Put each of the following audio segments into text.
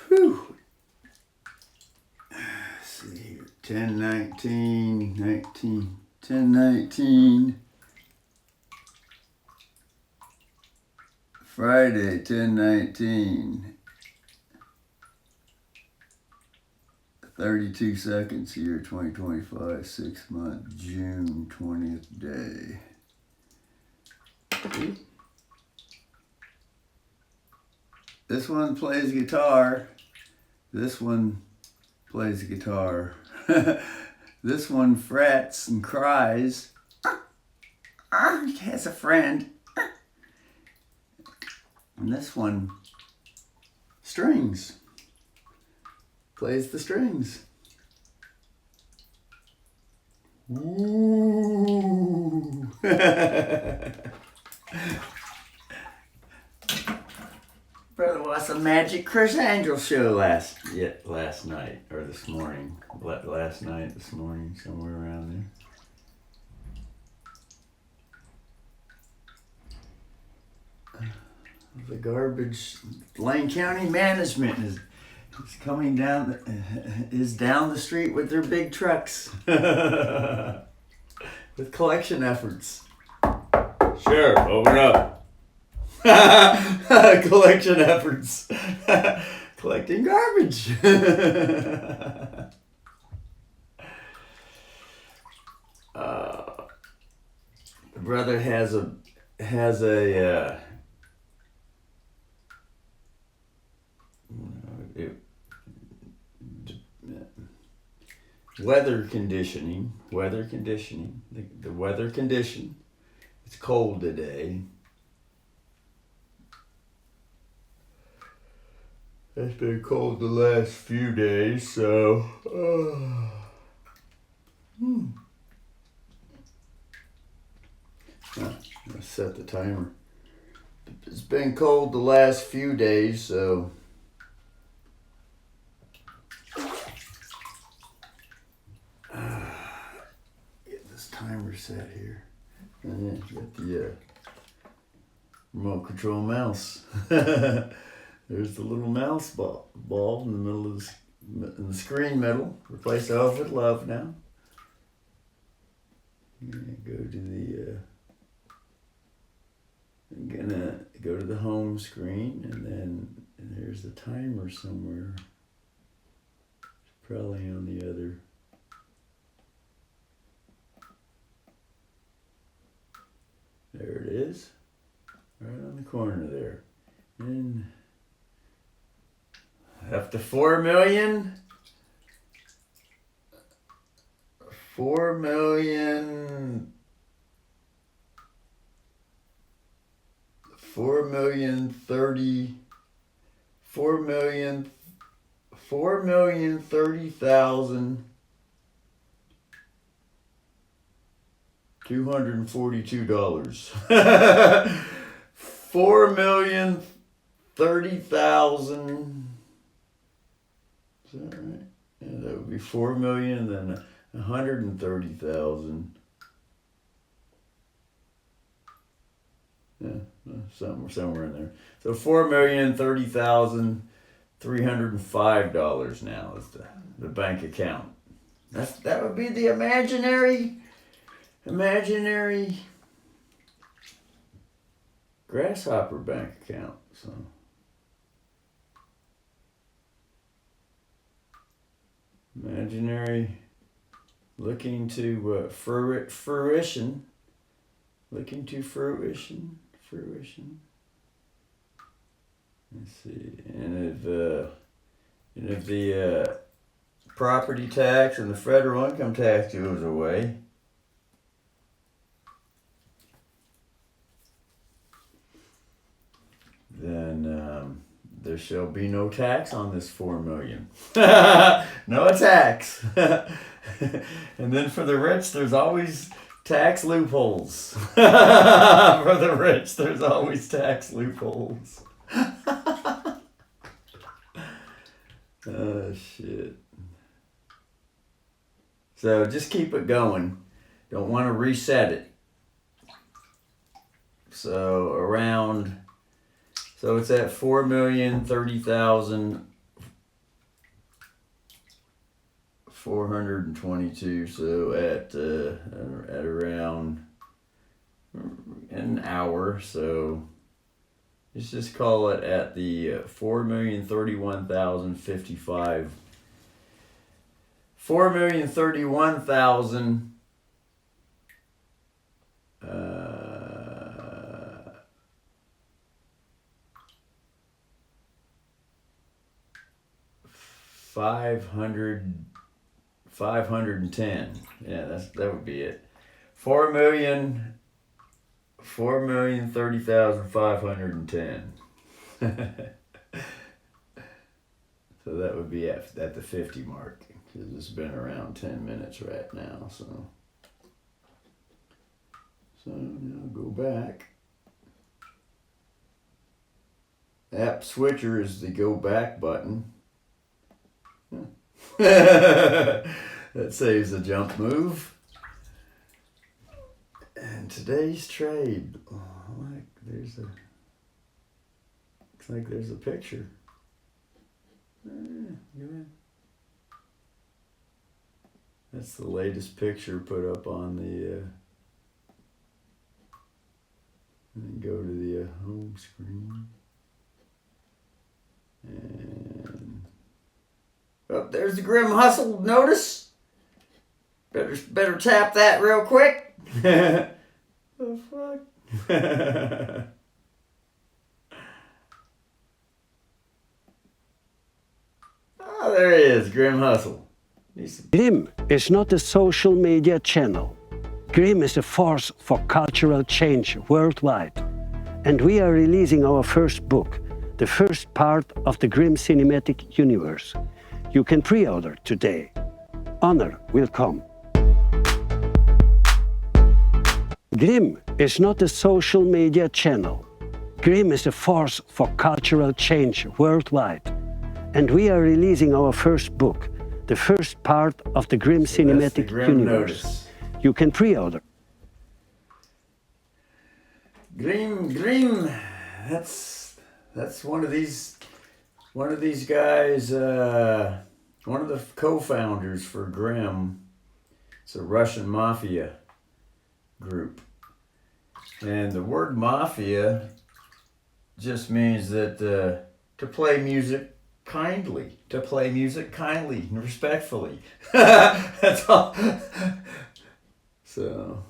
Whew. Let's see here. 10, 19, 19, 10, 19. Friday, 10, 19. 32 seconds here, 2025, 6 month, June 20th day. This one plays guitar. This one plays guitar. This one frets and cries. He has a friend. And this one strings. Plays the strings. Ooh. Brother watched the Magic Chris Angel show last night or this morning. Last night, this morning, somewhere around there. The garbage. Lane County Management is coming down. Is down the street with their big trucks with collection efforts. Sheriff, open up. Collection efforts. Collecting garbage. The brother has a weather conditioning. The weather condition. It's cold today. It's been cold the last few days, so Let's set the timer. It's been cold the last few days, so get this timer set here. And then get the remote control mouse. There's the little mouse ball in the middle of in the screen middle. Replace off with love now. Go to the. I'm gonna go to the home screen, and there's the timer somewhere. It's probably on the other. There it is, right on the corner there, and. Up to 4 million. 4 million. 4 million 30. 4 million. 4 million 30,000. $242. 4 million 30,000. Is that right? Yeah, that would be 4 million, then 130,000. Yeah, somewhere in there. So $4,030,305 now is the bank account. That would be the imaginary grasshopper bank account. So. Imaginary, looking to fruition. Looking to fruition. Let's see, and if the property tax and the federal income tax goes away, then there shall be no tax on this 4 million. No tax. And then for the rich, there's always tax loopholes. For the rich, there's always tax loopholes. Oh, shit. So just keep it going. Don't want to reset it. So around So it's at 4,030,422. So at around an hour. So let's just call it at the 4,031,055. 4,031,000. 510. Yeah, that would be it. 4,030,510. So that would be at the 50 mark, because it's been around 10 minutes right now. So now go back. App switcher is the go back button. That saves a jump move. And today's trade. Looks like there's a picture. That's the latest picture put up on the. And go to the home screen. And oh, there's the Grim Hustle notice. Better tap that real quick. The fuck? Oh, there he is, Grim Hustle. Grim is not a social media channel. Grim is a force for cultural change worldwide. And we are releasing our first book, the first part of the Grim cinematic universe. You can pre-order today. Honor will come. Grim is not a social media channel. Grim is a force for cultural change worldwide. And we are releasing our first book, the first part of the Grim cinematic universe. Notice. You can pre-order. Grim. That's one of these guys. One of the co-founders for Grim. It's a Russian mafia group, and the word mafia just means that to play music kindly, and respectfully. That's all. So.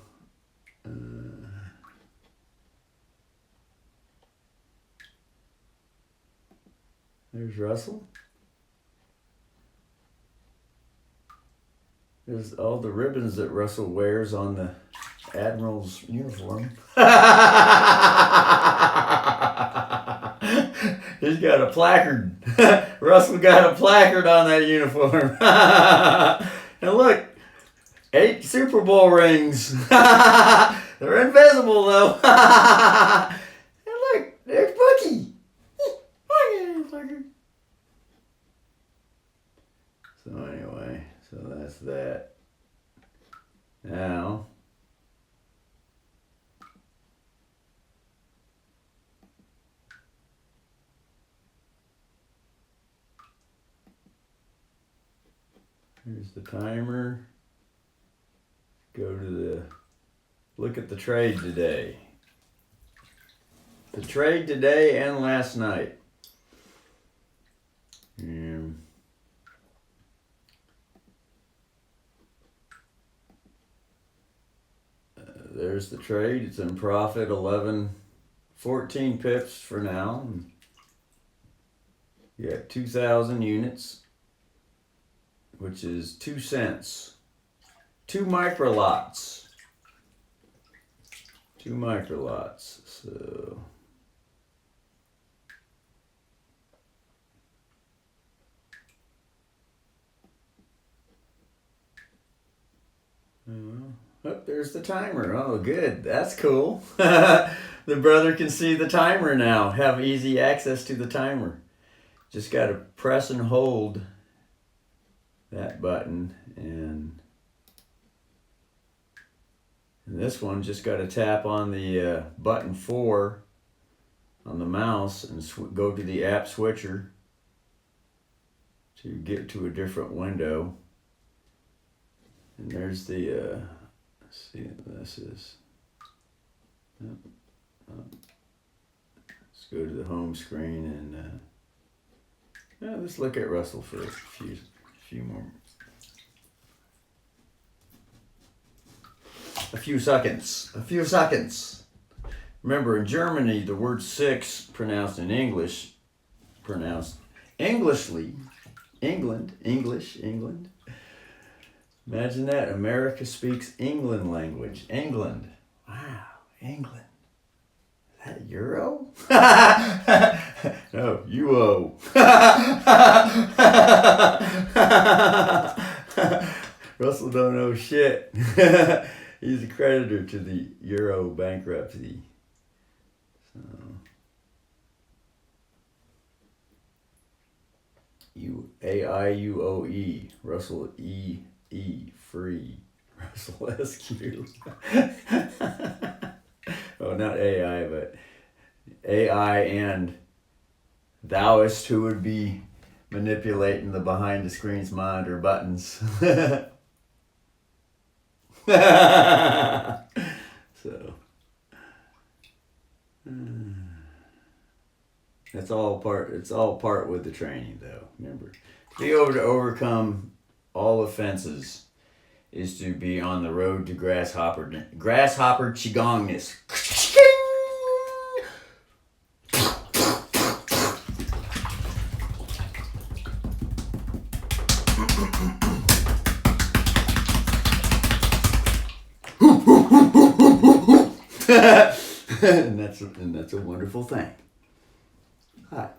There's Russell. There's all the ribbons that Russell wears on the Admiral's uniform. He's got a placard. Russell got a placard on that uniform. And look, 8 Super Bowl rings. They're invisible though. And look, there's Bookie. So anyway, so that's that. Now, here's the timer. Go to look at the trade today. The trade today and last night. There's the trade. It's in profit, 14 pips for now. You got 2,000 units, which is 2 cents. 2 microlots. 2 microlots. So. Oh, there's the timer. Oh, good. That's cool. The brother can see the timer now. Have easy access to the timer. Just got to press and hold that button. And this one just got to tap on the button 4 on the mouse and go to the app switcher to get to a different window. And there's the, let's see what this is. Let's go to the home screen and let's look at Russell for a few more. A few seconds. Remember, in Germany, the word six pronounced in English, pronounced Englishly, England. Imagine that. America speaks England language. England. Wow, England. Is that Euro? No, UO. Russell don't know shit. He's a creditor to the Euro bankruptcy. So, AIUOE. Russell E. Free. Russell SQ. Oh, not AI, but AI and thouist who would be manipulating the behind the screen's monitor buttons. So it's all part with the training, though. Remember, to be able to overcome all offenses is to be on the road to grasshopper qigongness. and that's a wonderful thing. Hi.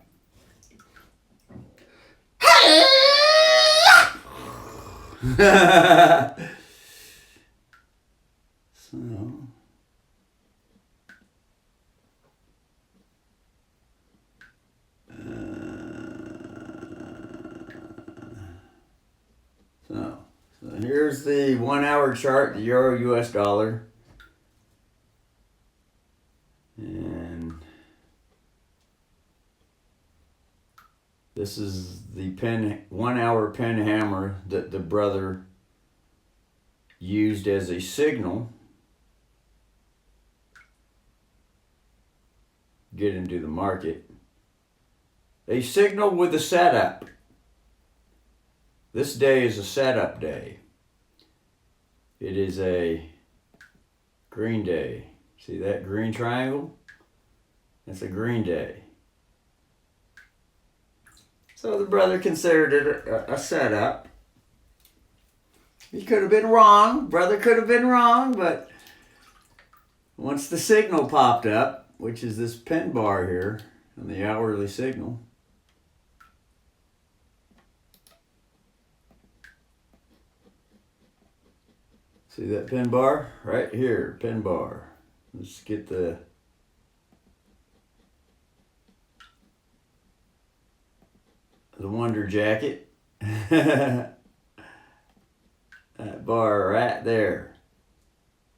So here's the 1 hour chart, the Euro US dollar. And this is the 1 hour pen hammer that the brother used as a signal. Get into the market. A signal with a setup. This day is a setup day. It is a green day. See that green triangle? That's a green day. So the brother considered it a setup. He could have been wrong. Brother could have been wrong, but once the signal popped up, which is this pin bar here on the hourly signal, see that pin bar? Right here, pin bar. Let's get the Wonder Jacket. That bar right there.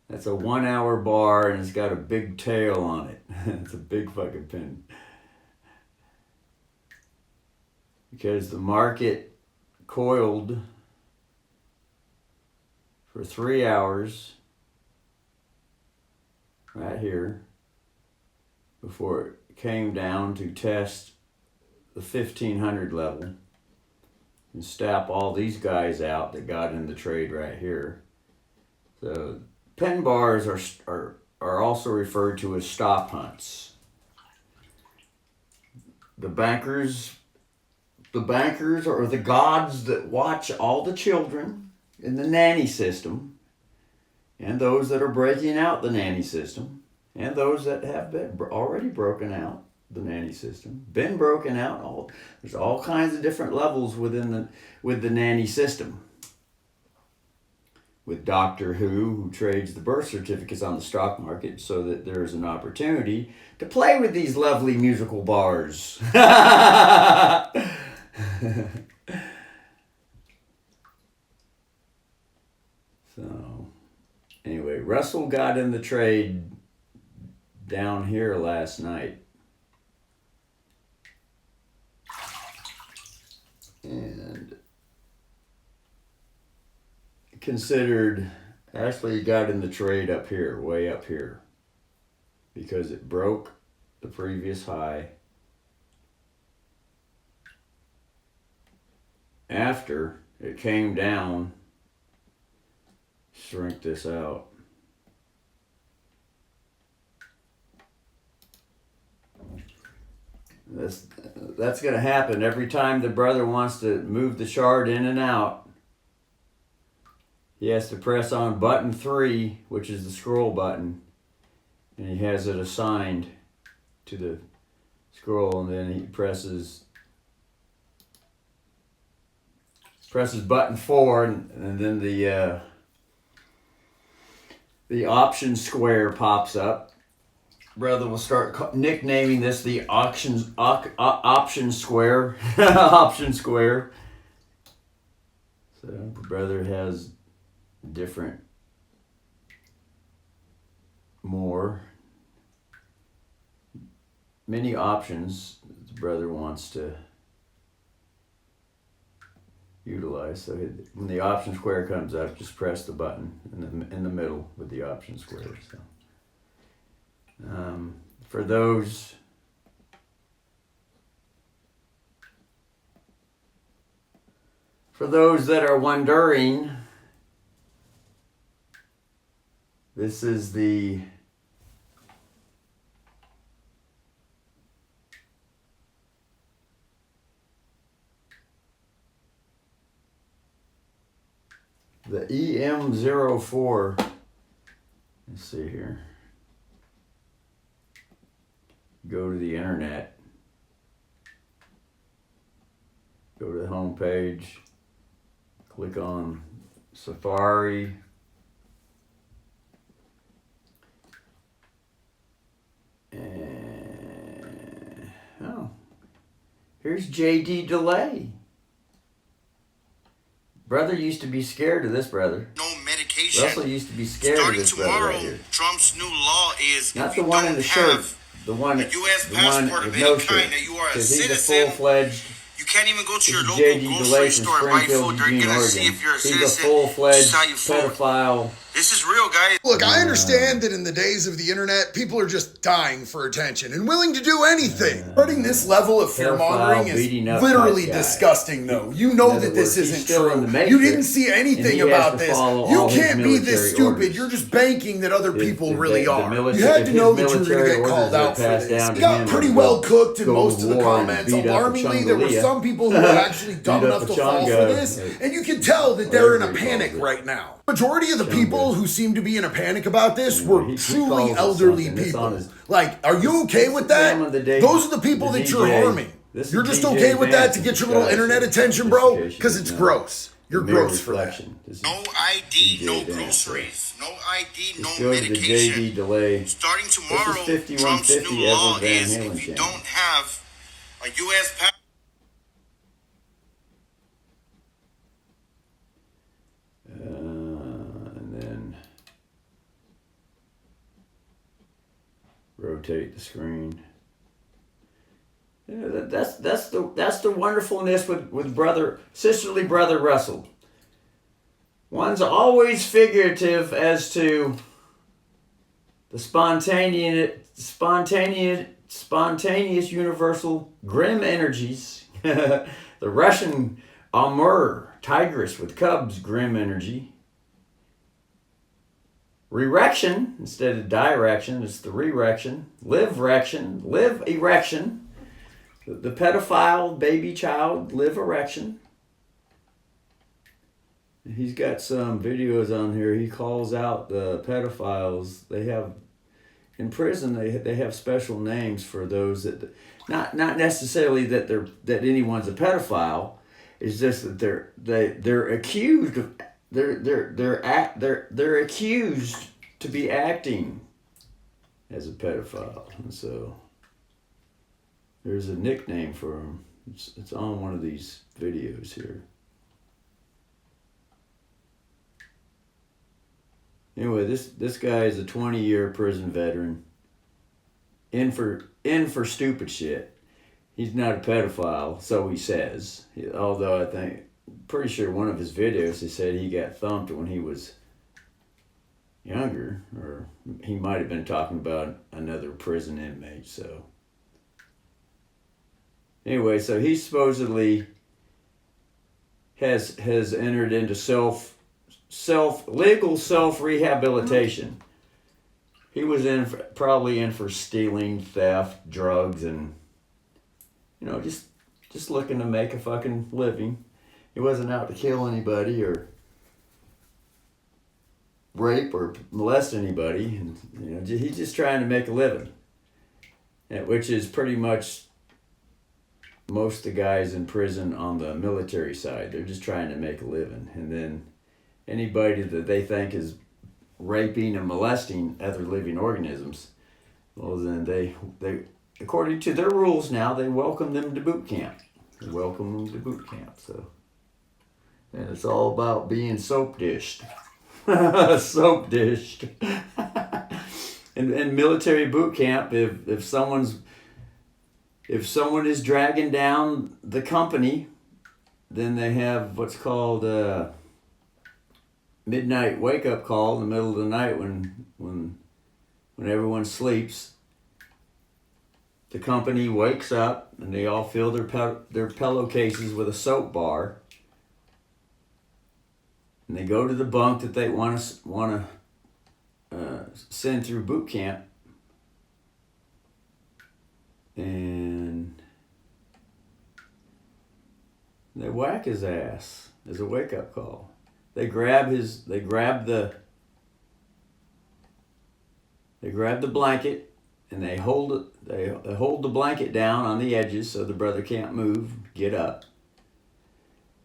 That's a 1 hour bar and it's got a big tail on it. It's a big fucking pin. Because the market coiled for 3 hours right here before it came down to test the 1500 level and stamp all these guys out that got in the trade right here. So pen bars are also referred to as stop hunts. The bankers are the gods that watch all the children in the nanny system, and those that are breaking out the nanny system, and those that have been already broken out the nanny system, been broken out. There's all kinds of different levels with the nanny system. With Doctor Who trades the birth certificates on the stock market so that there's an opportunity to play with these lovely musical bars. So, anyway, Russell got in the trade down here last night. considered, actually got in the trade up here, way up here, because it broke the previous high after it came down. Shrink this out. That's going to happen every time the brother wants to move the chart in and out. He has to press on button 3, which is the scroll button, and he has it assigned to the scroll, and then he presses button 4, and then the option square pops up. Brother will start nicknaming this the option square. Option square. So the brother has different, many options the brother wants to utilize. So when the option square comes up, just press the button in the middle with the option square. So for those that are wondering, this is the EM04. Let's see here. Go to the internet. Go to the home page. Click on Safari. And here's JD Delay. Brother used to be scared of this brother. No medication. Russell used to be scared of this brother right here. Trump's new law is not the one in the shirt, the one with no shirt. Because he's a full-fledged. You can't even go to your local JD grocery store and buy food. They're gonna see if you're a citizen. He's a full-fledged pedophile. This is real, guys. Look, I understand that in the days of the internet, people are just dying for attention and willing to do anything. Spreading this level of fear-mongering is literally disgusting, though. You know that this isn't true. You didn't see anything about this. You can't be this stupid. You're just banking that other people really are. You had to know that you were going to get called out for this. You got pretty well cooked in most of the comments. Alarmingly, there were some people who were actually dumb enough to fall for this, and you can tell that they're in a panic right now. Majority of the people who seem to be in a panic about this were truly elderly people. Like, are you okay with that? Those are the people that you're harming. You're just okay with that to get your little internet attention, bro? Because it's gross. You're gross for that. No ID, no groceries. No ID, no medication. JD Delay. Starting tomorrow, Trump's new law is if you don't have a U.S. passport. Rotate the screen. Yeah, that's the wonderfulness with sisterly brother Russell. One's always figurative as to the spontaneous universal grim energies. The Russian Amur tigress with cubs, grim energy. Rerection instead of direction, it's the rerection. Live erection. The pedophile baby child, live erection. He's got some videos on here. He calls out the pedophiles. They have in prison. They have special names for those that not necessarily that anyone's a pedophile. It's just that they're accused of. They're accused to be acting as a pedophile, and so there's a nickname for them. It's on one of these videos here. Anyway, this guy is a 20-year prison veteran. In for stupid shit. He's not a pedophile, so he says. Although I think pretty sure one of his videos he said he got thumped when he was younger, or he might have been talking about another prison inmate. So anyway, so he supposedly has entered into legal self rehabilitation. He was probably in for stealing, theft, drugs, and just looking to make a fucking living. He wasn't out to kill anybody or rape or molest anybody, and he's just trying to make a living, which is pretty much most of the guys in prison on the military side. They're just trying to make a living, and then anybody that they think is raping and molesting other living organisms, well, then they according to their rules now, they welcome them to boot camp. So, and it's all about being soap dished. Soap dished. In military boot camp, if someone is dragging down the company, then they have what's called a midnight wake up call in the middle of the night when everyone sleeps. The company wakes up and they all fill their pillowcases with a soap bar, and they go to the bunk that they want to send through boot camp, and they whack his ass as a wake up call. They grab the blanket, and they hold it. They hold the blanket down on the edges so the brother can't move, get up.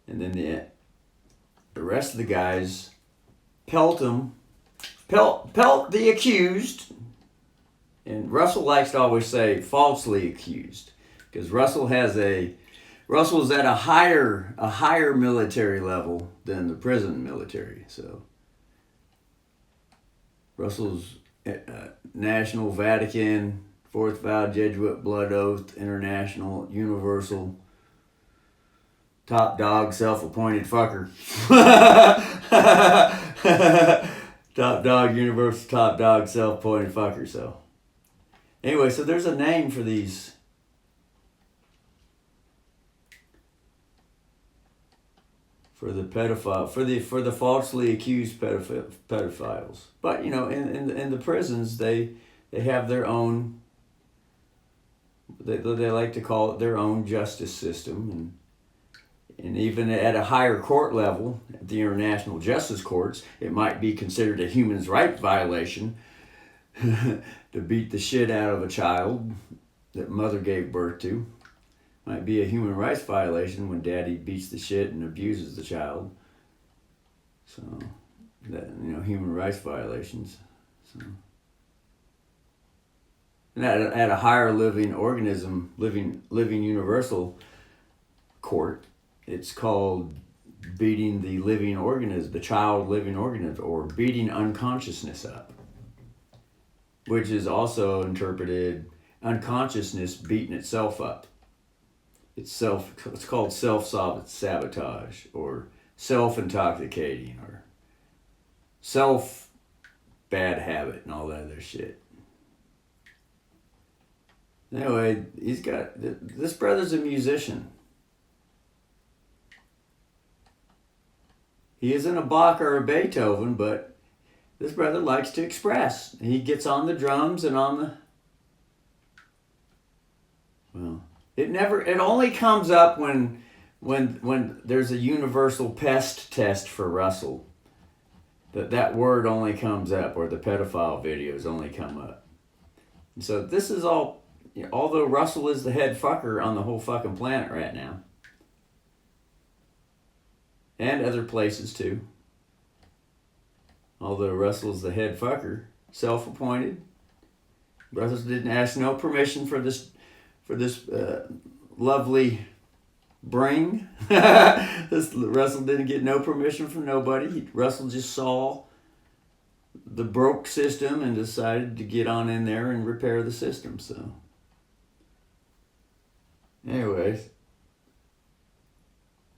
And then the rest of the guys pelt the accused. And Russell likes to always say falsely accused, because Russell's at a higher military level than the prison military. So Russell's National, Vatican, Fourth Vow, Jesuit, Blood Oath, International, Universal, top dog, self-appointed fucker. Top dog, universal, top dog, self-appointed fucker. So anyway, so there's a name for these. For the pedophile, for the falsely accused pedophiles, but in the prisons they have their own. They like to call it their own justice system, and even at a higher court level, at the international justice courts, it might be considered a human rights violation to beat the shit out of a child that mother gave birth to. Might be a human rights violation when daddy beats the shit and abuses the child. So, that, human rights violations. So, and at a higher living organism, living universal court, it's called beating the living organism, the child living organism, or beating unconsciousness up, which is also interpreted unconsciousness beating itself up. It's called self-sabotage, or self-intoxicating, or self-bad habit, and all that other shit. Anyway, this brother's a musician. He isn't a Bach or a Beethoven, but this brother likes to express. He gets on the drums and on the... Well... It only comes up when there's a universal pest test for Russell. That word only comes up, or the pedophile videos only come up. And so this is all, although Russell is the head fucker on the whole fucking planet right now. And other places too. Although Russell's the head fucker, self-appointed. Brothers didn't ask no permission for this lovely bring. Russell didn't get no permission from nobody. Russell just saw the broke system and decided to get on in there and repair the system. So anyways,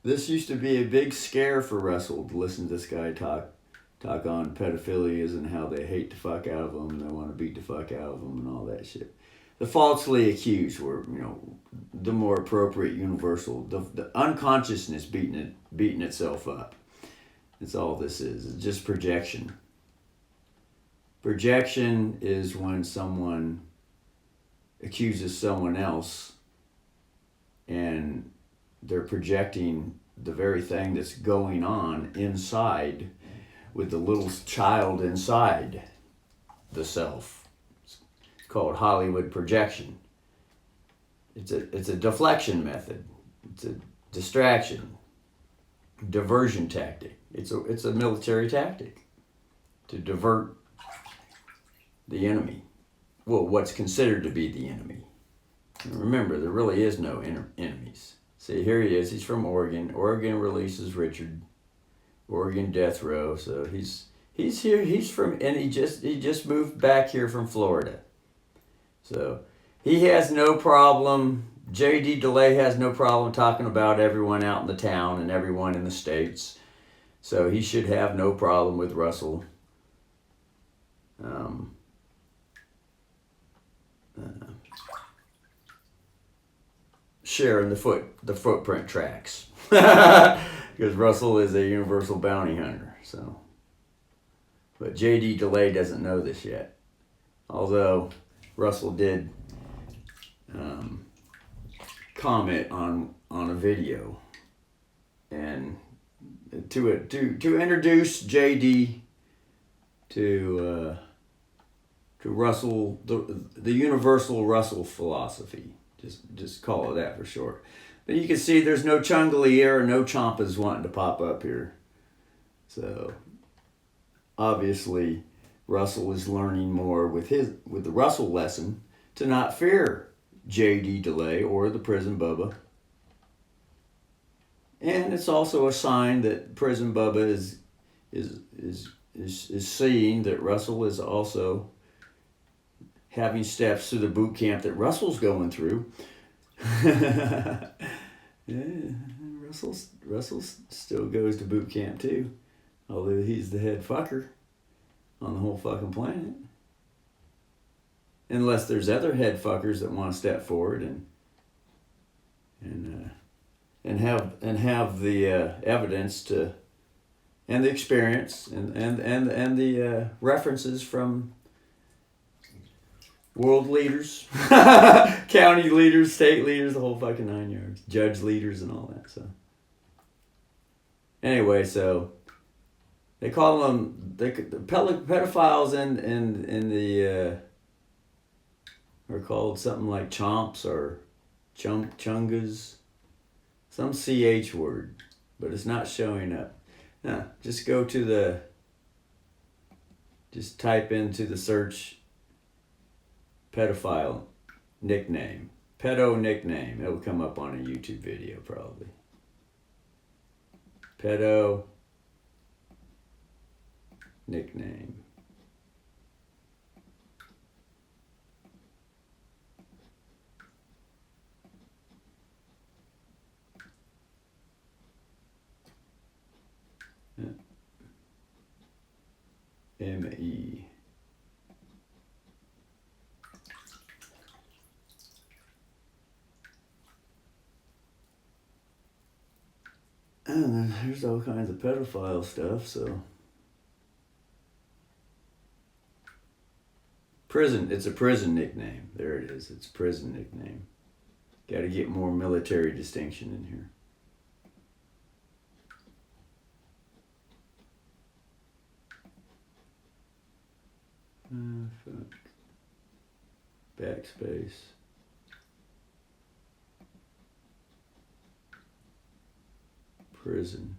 This used to be a big scare for Russell to listen to this guy talk on pedophilias and how they hate the fuck out of them and they want to beat the fuck out of them and all that shit. The falsely accused were, the more appropriate universal. The unconsciousness beating itself up. That's all this is. It's just projection. Projection is when someone accuses someone else and they're projecting the very thing that's going on inside with the little child inside the self. It's called Hollywood projection. It's a deflection method. It's a distraction, diversion tactic. It's a military tactic to divert the enemy. Well, what's considered to be the enemy. And remember, there really is no enemies. See, here he is. He's from Oregon. Oregon releases Richard. Oregon death row. So he's here. He's from, and he just moved back here from Florida. So he has no problem. J.D. DeLay has no problem talking about everyone out in the town and everyone in the states. So he should have no problem with Russell. Sharing the footprint tracks. Because Russell is a universal bounty hunter. So, but J.D. DeLay doesn't know this yet. Although Russell did comment on a video, and to introduce J.D. to Russell, the universal Russell philosophy. Just call it that for short. But you can see there's no Chungali here or no Champas wanting to pop up here. So obviously Russell is learning more with the Russell lesson to not fear J.D. DeLay or the Prison Bubba. And it's also a sign that Prison Bubba is seeing that Russell is also having steps through the boot camp that Russell's going through. Yeah, Russell still goes to boot camp too, although he's the head fucker on the whole fucking planet. Unless there's other head fuckers that want to step forward and have the evidence to, and the experience and the references from world leaders, county leaders, state leaders, the whole fucking 9 yards, judge leaders and all that. So anyway, so they call them the pedophiles in the are called something like chomps or chungas, some CH word, but it's not showing up. No, just go to just type into the search pedophile nickname, pedo nickname. It'll come up on a YouTube video probably. Pedo nickname. M-E. And then there's all kinds of pedophile stuff, so. Prison, it's a prison nickname. There it is, it's a prison nickname. Got to get more military distinction in here. Fuck. Backspace. Prison.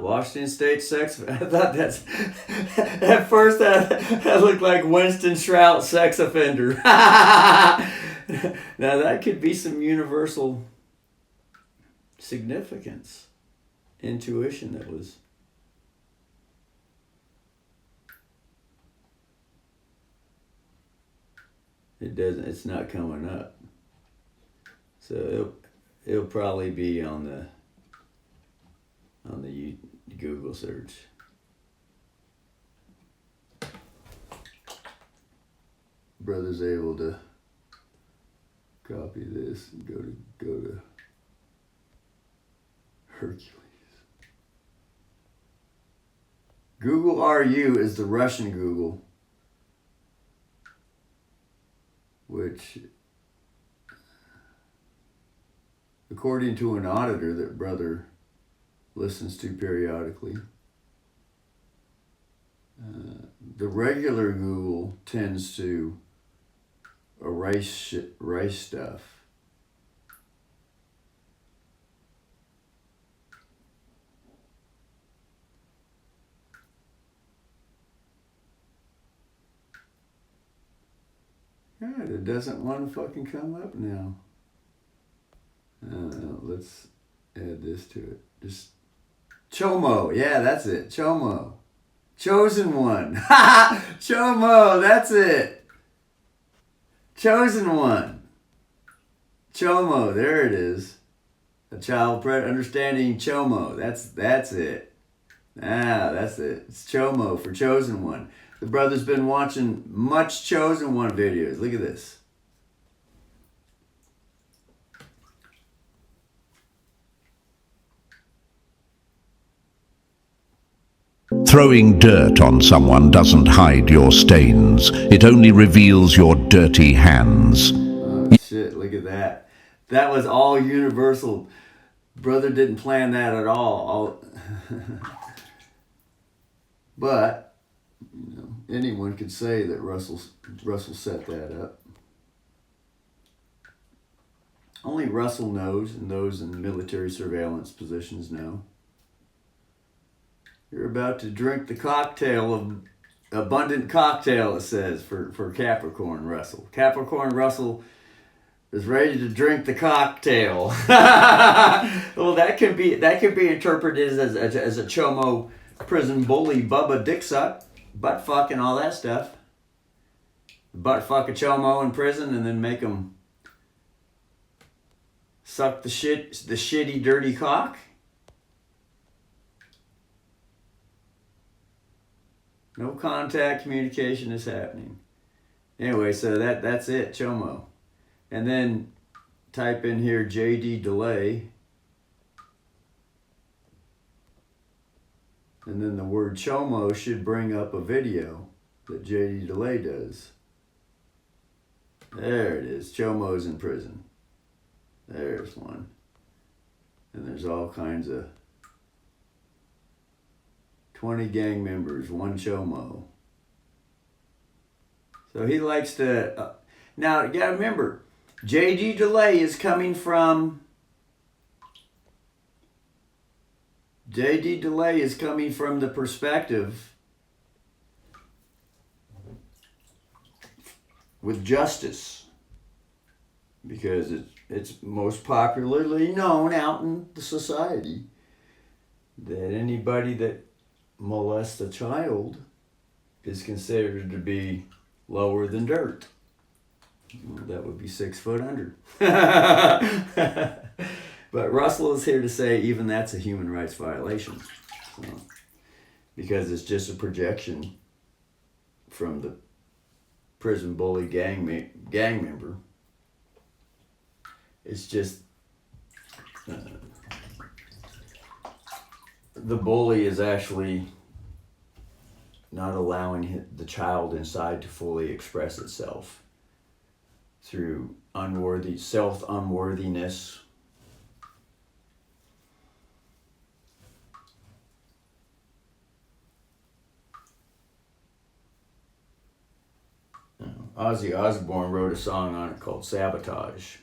Washington State sex. I thought that's at first that looked like Winston Shrout sex offender. Now that could be some universal significance, intuition that was It doesn't. It's not coming up. So it'll probably be on the Google search. Brother's able to copy this and go to Hercules. Google RU is the Russian Google, which, according to an auditor that brother listens to periodically, the regular Google tends to erase stuff. God, it doesn't want to fucking come up now. Let's add this to it. Just CHO. Yeah, that's it. CHO. Chosen one. CHO. That's it. Chosen one. CHO. There it is. A child understanding CHO. That's it. That's it. It's CHO for chosen one. The brother's been watching much chosen one videos. Look at this. Throwing dirt on someone doesn't hide your stains. It only reveals your dirty hands. Oh shit, look at that. That was all universal. Brother didn't plan that at all. But anyone could say that Russell set that up. Only Russell knows, and those in military surveillance positions know. You're about to drink the cocktail of abundant cocktail, it says, for Capricorn Russell. Capricorn Russell is ready to drink the cocktail. Well, that could be interpreted as a chomo prison bully, Bubba dick suck, butt fuck and all that stuff. Butt fuck a chomo in prison and then make him suck the shitty dirty cock. No contact communication is happening. Anyway, so that's it, chomo. And then type in here JD delay. And then the word chomo should bring up a video that JD delay does. There it is. Chomo's in prison. There's one. And there's all kinds of 20 gang members, one chomo. So he likes to... now, you gotta remember, JD delay is coming from... JD delay is coming from the perspective with justice, because it's most popularly known out in the society that anybody that molests a child is considered to be lower than dirt. Well, that would be 6 foot under. But Russell is here to say even that's a human rights violation. So, because it's just a projection from the prison bully gang member. It's just the bully is actually not allowing the child inside to fully express itself through self-unworthiness. Ozzy Osbourne wrote a song on it called Sabotage.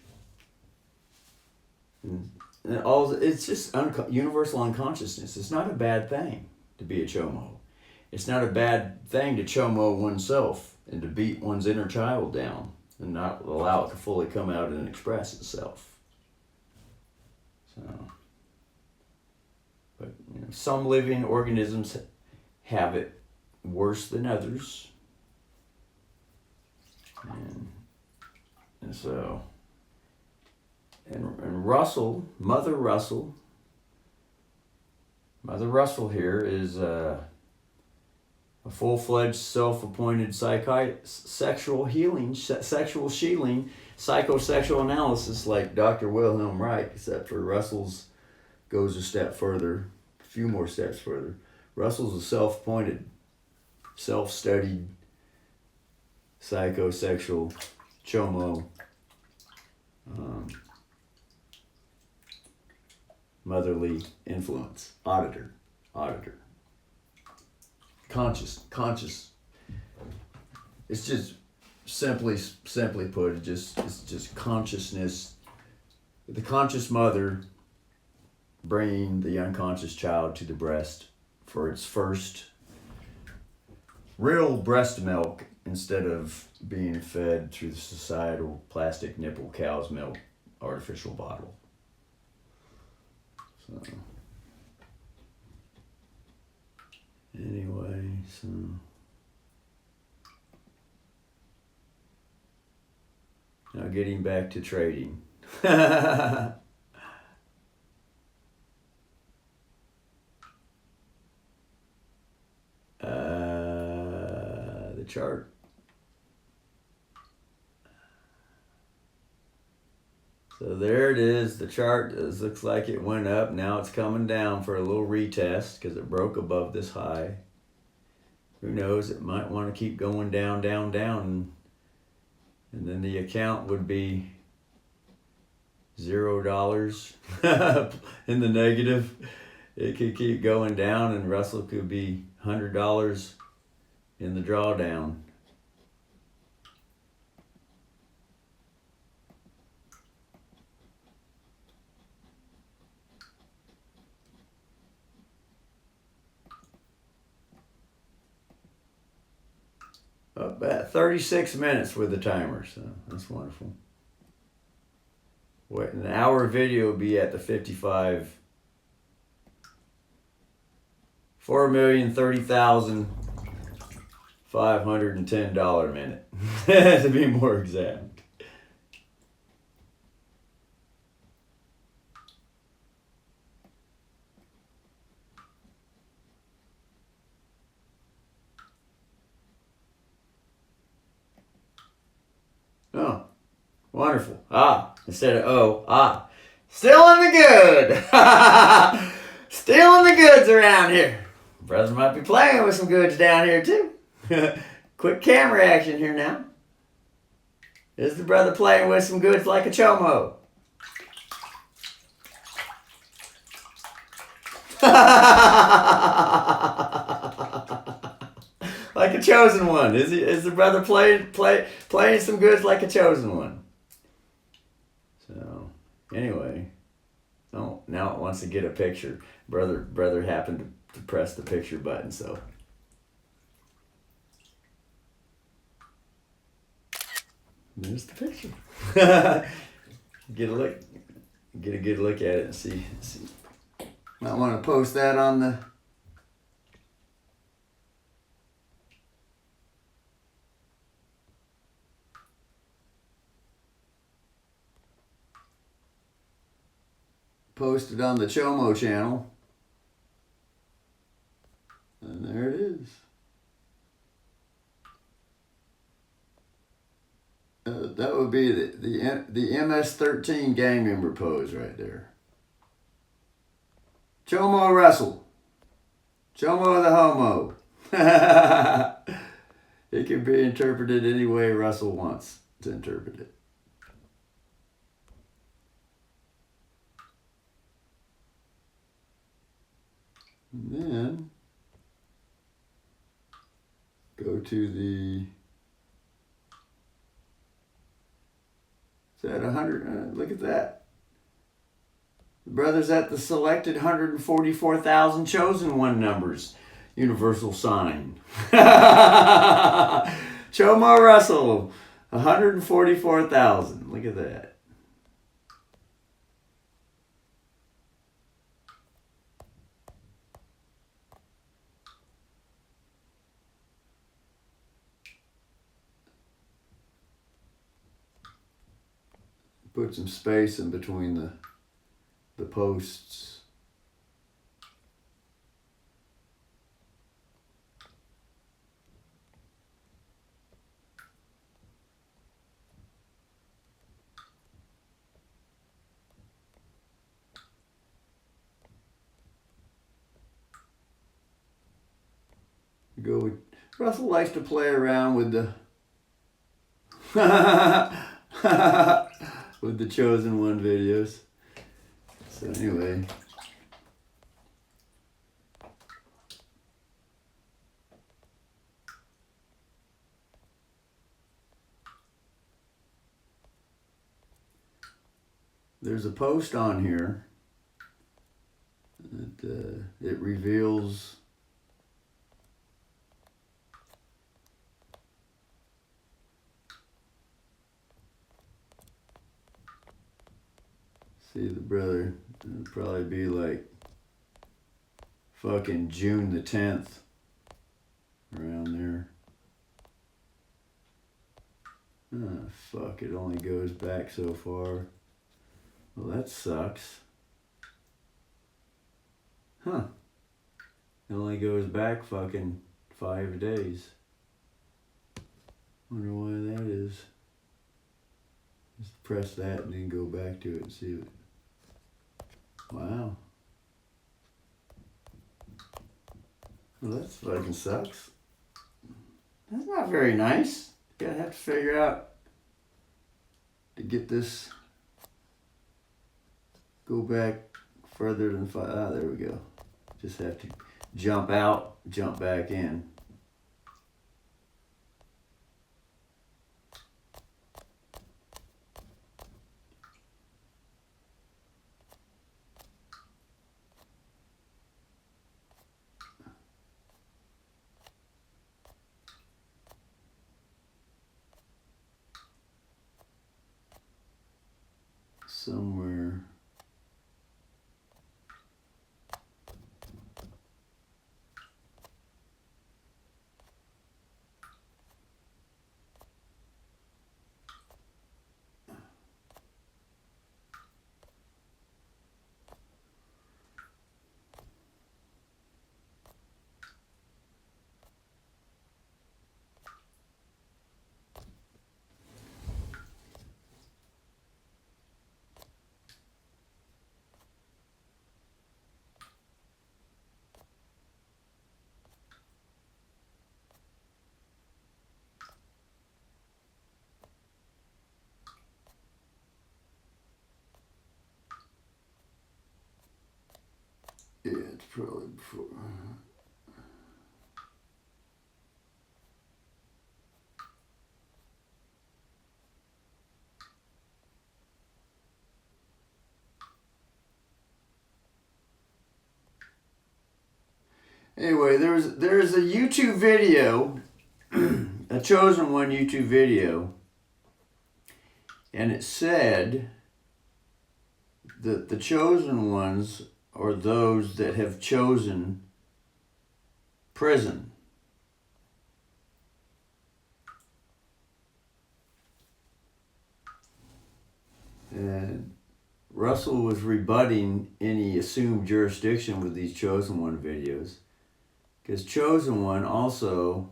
And it's just universal unconsciousness. It's not a bad thing to be a chomo. It's not a bad thing to chomo oneself and to beat one's inner child down and not allow it to fully come out and express itself. So, but some living organisms have it worse than others. And And so, and Russell, Mother Russell here is a full-fledged, self-appointed sexual healing, sexual shielding, psychosexual analysis like Dr. Wilhelm Reich, except for Russell's goes a step further, a few more steps further. Russell's a self-appointed, self-studied, psychosexual CHO, motherly influence, auditor, conscious. It's just simply put, it's just consciousness. The conscious mother bringing the unconscious child to the breast for its first real breast milk instead of being fed through the societal plastic nipple cow's milk artificial bottle. So anyway, so now getting back to trading. The chart. So there it is. The chart looks like it went up. Now it's coming down for a little retest because it broke above this high. Who knows? It might want to keep going down, and then the account would be $0 in the negative. It could keep going down, and Russell could be $100 in the drawdown. About 36 minutes with the timer, so that's wonderful. Wait, an hour video will be at the 55. $4,030,510 minute, to be more exact. Oh, wonderful. Instead of still in the good. Still in the goods around here. Brother might be playing with some goods down here too. Quick camera action here now. Is the brother playing with some goods like a chomo? Like a chosen one. Is the brother playing some goods like a chosen one? So anyway, now it wants to get a picture. Brother happened to press the picture button, so there's the picture. Get a good look at it and see. Might want to post that on the Chomo channel. And there it is. That would be the MS-13 gang member pose right there. Chomo Russell. Chomo the homo. It can be interpreted any way Russell wants to interpret it. And then go to the, it's at 100, look at that. The brother's at the selected 144,000 chosen one numbers. Universal sign. Chomo Russell, 144,000. Look at that. put some space in between the posts. Go with, Russell likes to play around with the with the Chosen One videos. So anyway, there's a post on here that it reveals see the brother. It'll probably be like fucking June the 10th, around there. Ah, fuck, it only goes back so far. Well, that sucks. Huh. It only goes back fucking 5 days. Wonder why that is. Just press that and then go back to it and see it. Wow. Well, that fucking sucks. That's not very nice. Gotta have to figure out to get this go back further than 5. Ah, there we go. Just have to jump out, jump back in. Somewhere. Yeah, it's probably before. Anyway, there's a YouTube video, a Chosen One YouTube video, and it said that the chosen ones are those that have chosen prison. And Russell was rebutting any assumed jurisdiction with these Chosen One videos. Because Chosen One also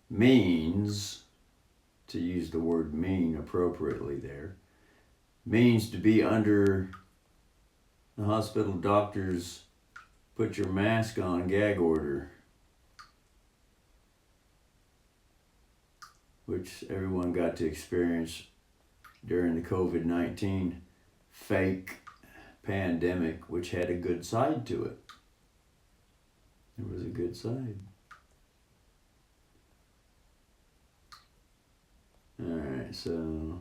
means, to use the word mean appropriately there, means to be under the hospital doctor's put your mask on gag order, which everyone got to experience during the COVID-19 fake pandemic, which had a good side to it. There was a good side. Alright, so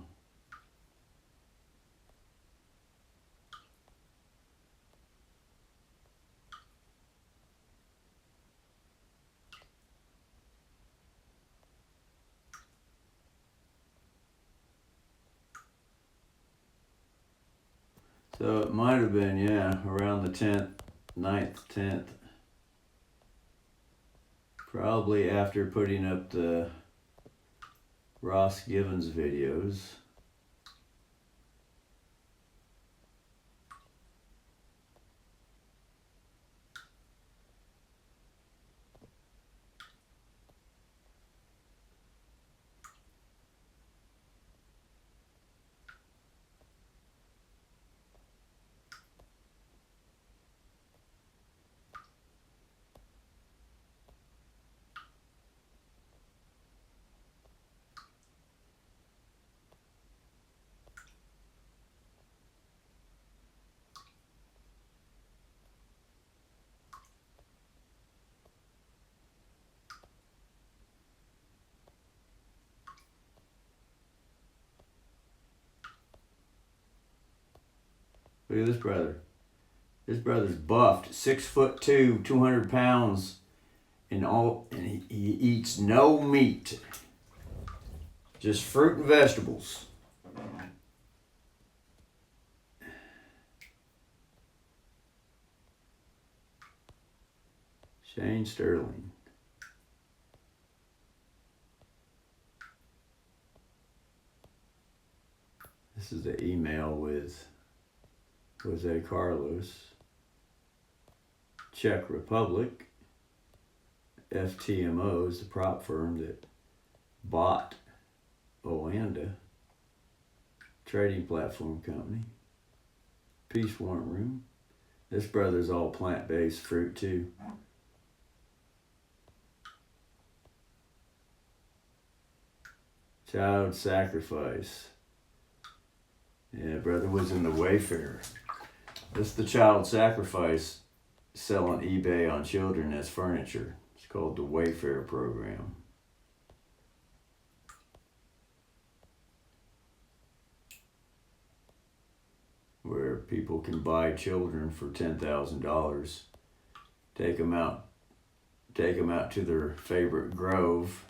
it might have been, yeah, around the 10th, 9th, 10th. Probably after putting up the Ross Givens videos. Look at this brother. This brother's buffed, 6'2", 200 pounds, and he eats no meat, just fruit and vegetables. Shane Sterling. This is the email with Jose Carlos. Czech Republic. FTMO is the prop firm that bought Oanda. Trading platform company. Peace Warrant Room. This brother's all plant-based fruit too. Child sacrifice. Yeah, brother was in the Wayfair. This is the child sacrifice selling eBay on children as furniture. It's called the Wayfair program. Where people can buy children for $10,000, take them out to their favorite grove,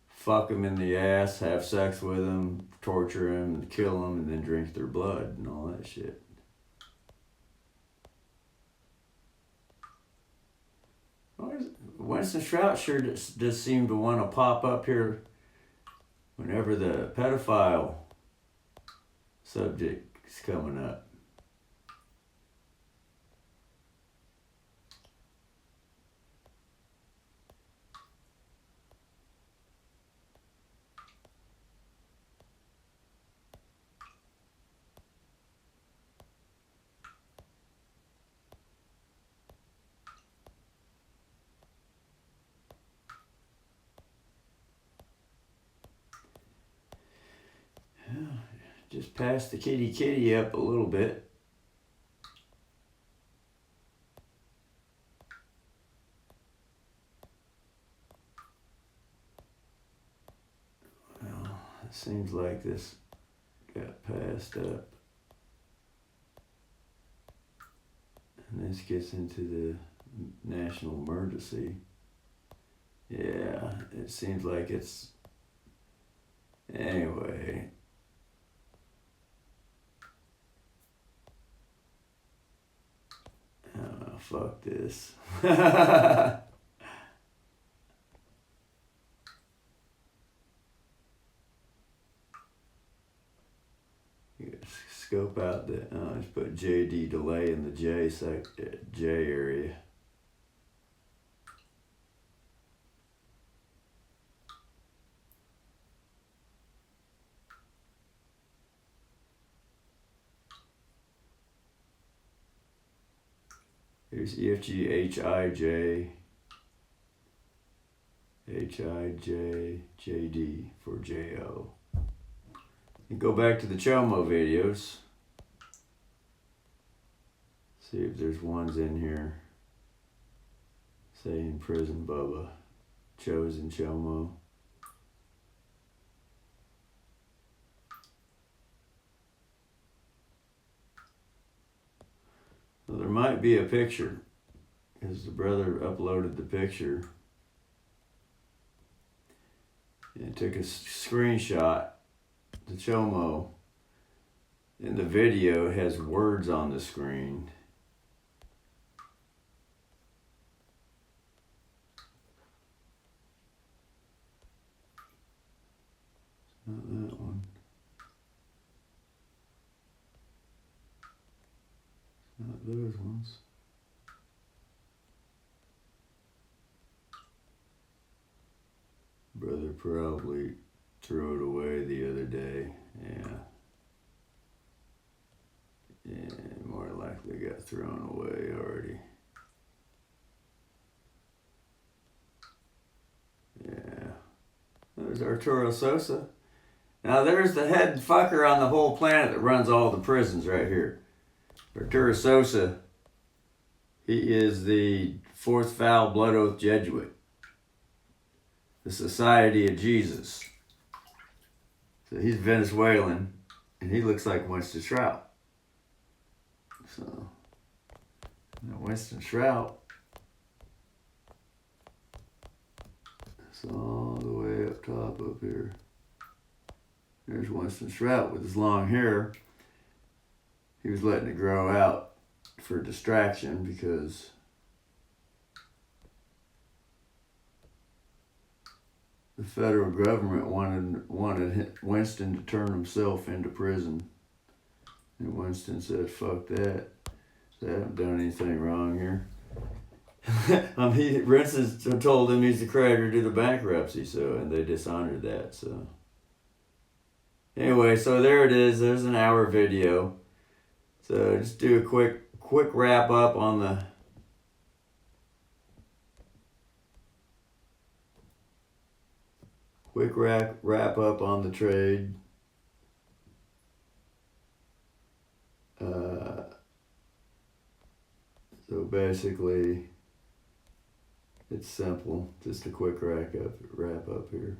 fuck them in the ass, have sex with them, torture them, and kill them, and then drink their blood and all that shit. Winston Strout sure does seem to want to pop up here whenever the pedophile subject is coming up. Just pass the kitty up a little bit. Well, it seems like this got passed up. And this gets into the national emergency. Yeah, it seems like it's... Anyway... Fuck this. Scope out the, just put JD delay in the J area. Here's EFG HIJ JD for JO. You go back to the CHO videos. See if there's ones in here. Say in prison, Bubba. Chosen CHO. Well, there might be a picture, because the brother uploaded the picture and took a screenshot. The CHO in the video has words on the screen. Not that one. Not those ones. Brother probably threw it away the other day. Yeah, more likely got thrown away already. Yeah. There's Arturo Sosa. Now there's the head fucker on the whole planet that runs all the prisons right here. Arturo Sosa, he is the fourth foul blood oath Jesuit. The Society of Jesus. So he's Venezuelan, and he looks like Winston Strout. So, now Winston Trout. It's all the way up top up here. There's Winston Trout with his long hair. He was letting it grow out for distraction because the federal government wanted Winston to turn himself into prison. And Winston said, fuck that. I haven't done anything wrong here. Winston told him he's the creditor to the bankruptcy, and they dishonored that, so. Anyway, so there it is. There's an hour video. So just do a quick wrap up on the wrap up on the trade. So basically, it's simple. Just a quick wrap up here.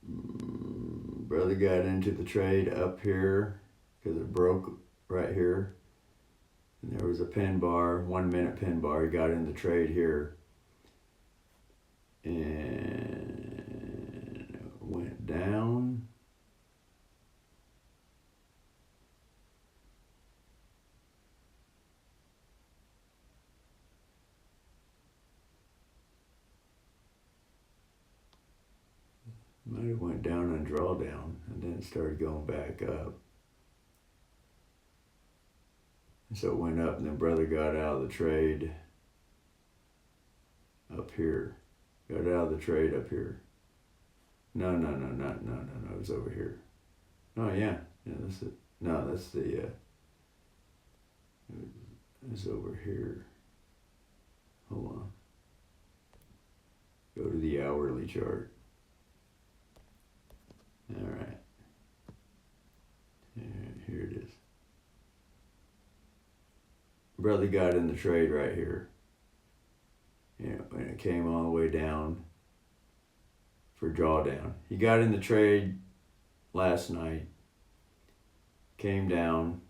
Brother got into the trade up here because it broke right here. And there was a pin bar, 1 minute pin bar. He got in the trade here. And it went down. Might have went down on drawdown and then it started going back up. And so it went up and then brother got out of the trade up here. Got out of the trade up here. No, it was over here. Oh yeah, that's it. No, that's the, it's over here. Hold on. Go to the hourly chart. All right. Here it is. Brother got in the trade right here. When it came all the way down for drawdown. He got in the trade last night. Came down.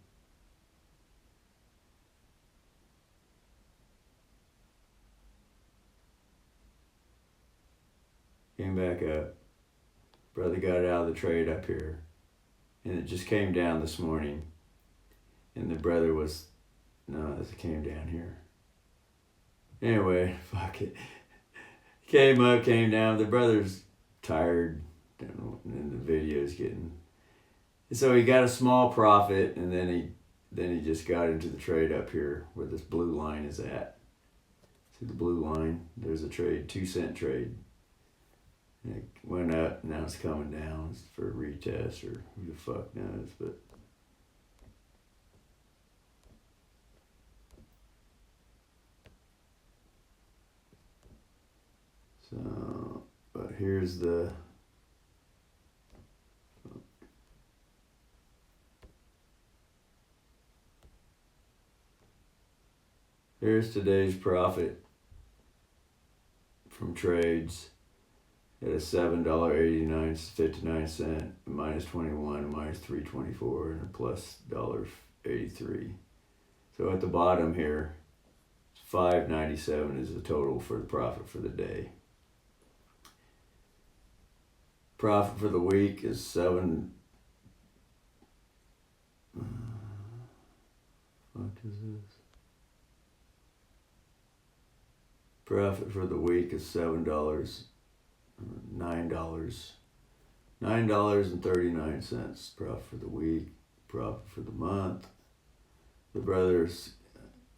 Came back up. Brother got out of the trade up here. And it just came down this morning. And the brother was, no, it came down here. Anyway, fuck it. Came up, came down. The brother's tired. And the video's getting. So he got a small profit, and then he just got into the trade up here where this blue line is at. See the blue line? There's a trade, 2 cent trade. And it went up, now it's coming down. It's for a retest or who the fuck knows, but. So, but here's the. Here's today's profit from trades at a $7.59 minus 21, minus 324, and a plus $1.83. So at the bottom here, $5.97 is the total for the profit for the day. Profit for the week is what is this? Profit for the week is $9.39 profit for the week. Profit for the month, the brother's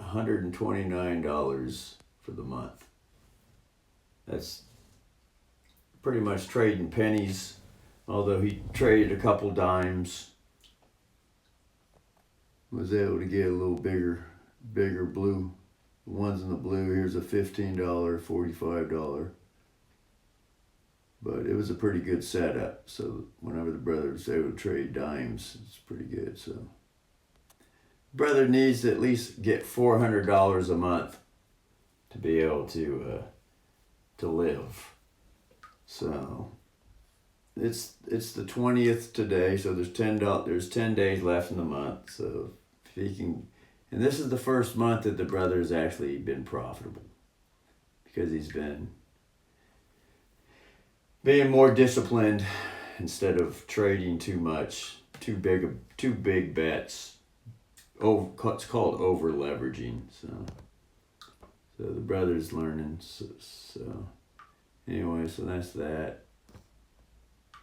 $129 for the month. That's pretty much trading pennies, although he traded a couple dimes. Was able to get a little bigger blue. The ones in the blue, here's a $15, $45. But it was a pretty good setup. So whenever the brother was able to trade dimes, it's pretty good. So brother needs to at least get $400 a month to be able to live. So it's the 20th today, so there's $10 days left in the month. So if he can, and this is the first month that the brother's actually been profitable because he's been being more disciplined instead of trading too much, too big bets. It's called over leveraging. So the brother's learning. So anyway, so that's that.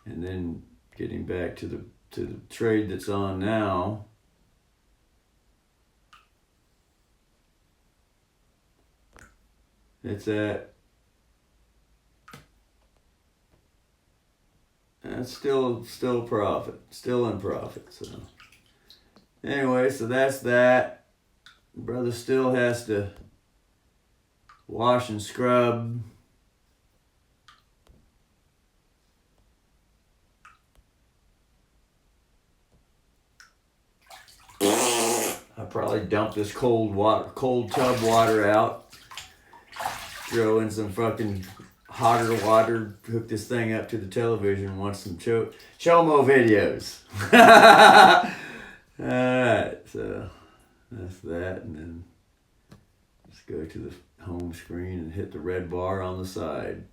And then getting back to the trade that's on now. It's at that's still profit, still in profit. So anyway, so that's that. Brother still has to wash and scrub. I probably dump this cold tub water out, throw in some fucking hotter water, hook this thing up to the television, watch some CHO videos. Alright, so that's that, and then let's go to the home screen and hit the red bar on the side.